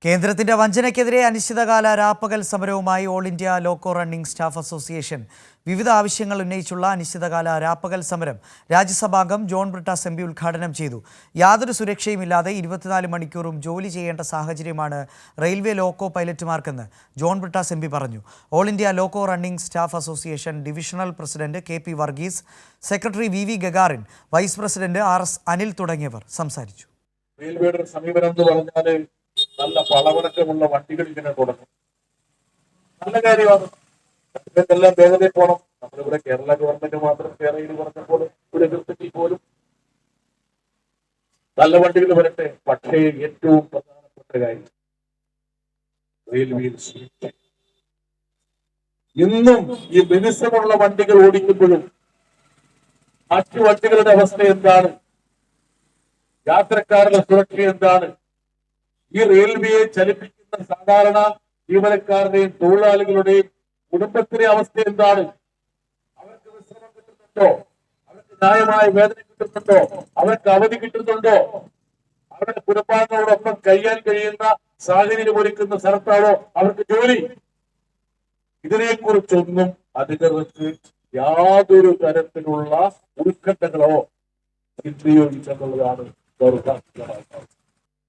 കേന്ദ്രത്തിന്റെ വഞ്ചനയ്ക്കെതിരെ അനിശ്ചിതകാല രാപ്പകൽ സമരവുമായി all India loco running staff association വിവിധ ആവശ്യങ്ങൾ ഉന്നയിച്ചുള്ള അനിശ്ചിതകാല രാപ്പകൽ സമരം രാജ്യസഭാംഗം ജോൺ ബ്രിട്ടാസ് എം പി ഉദ്ഘാടനം ചെയ്തു. യാതൊരു സുരക്ഷയുമില്ലാതെ 24 മണിക്കൂറും ജോലി ചെയ്യേണ്ട സാഹചര്യമാണ് റെയിൽവേ ലോക്കോ പൈലറ്റുമാർക്കെന്ന് ജോൺ ബ്രിട്ടാസ് എം പി പറഞ്ഞു. All India loco running staff association divisional president KP Varghese, secretary VV Gagarin, vice president RS Anil തുടങ്ങിയവർ സംസാരിച്ചു. റെയിൽവേയുടെ സമീപനം എന്ന് പറഞ്ഞാൽ നല്ല പളവടക്കമുള്ള വണ്ടികൾ ഇങ്ങനെ തുടങ്ങും. നല്ല കാര്യമാണ്. ഇതെല്ലാം വേഗതയിൽ പോകണം. നമ്മളിവിടെ കേരള ഗവൺമെന്റ് മാത്രം കേരളയിൽ പറഞ്ഞപ്പോൾ ഇവിടെ എതിർത്തിട്ട് പോലും നല്ല വണ്ടികൾ വരട്ടെ. പക്ഷേ ഏറ്റവും പ്രധാനപ്പെട്ട കാര്യം റെയിൽവേയിൽ ഇന്നും ഈ മിനുസമുള്ള വണ്ടികൾ ഓടിക്കുമ്പോഴും മറ്റു വണ്ടികളുടെ അവസ്ഥ എന്താണ്? യാത്രക്കാരുടെ സുരക്ഷ എന്താണ്? ഈ റെയിൽവേയെ ചലിപ്പിക്കുന്ന സാധാരണ ജീവനക്കാരുടെയും തൊഴിലാളികളുടെയും കുടുംബത്തിലെ അവസ്ഥ എന്താണ്? അവർക്ക് വിശ്രമം കിട്ടുന്നുണ്ടോ? അവർക്ക് ന്യായമായ വേതനം കിട്ടുന്നുണ്ടോ? അവർക്ക് അവധി കിട്ടുന്നുണ്ടോ? അവരുടെ കുടുംബാംഗങ്ങളോടൊപ്പം കഴിയാൻ കഴിയുന്ന സാഹചര്യം ഒരുക്കുന്ന സ്ഥലത്താണോ അവർക്ക് ജോലി? ഇതിനെക്കുറിച്ചൊന്നും അധികൃതർക്ക് യാതൊരു തരത്തിലുള്ള ഉത്കണ്ഠകളോ ഉപയോഗിച്ചെന്നുള്ളതാണ് ദൗർഭാഗ്യകരമായ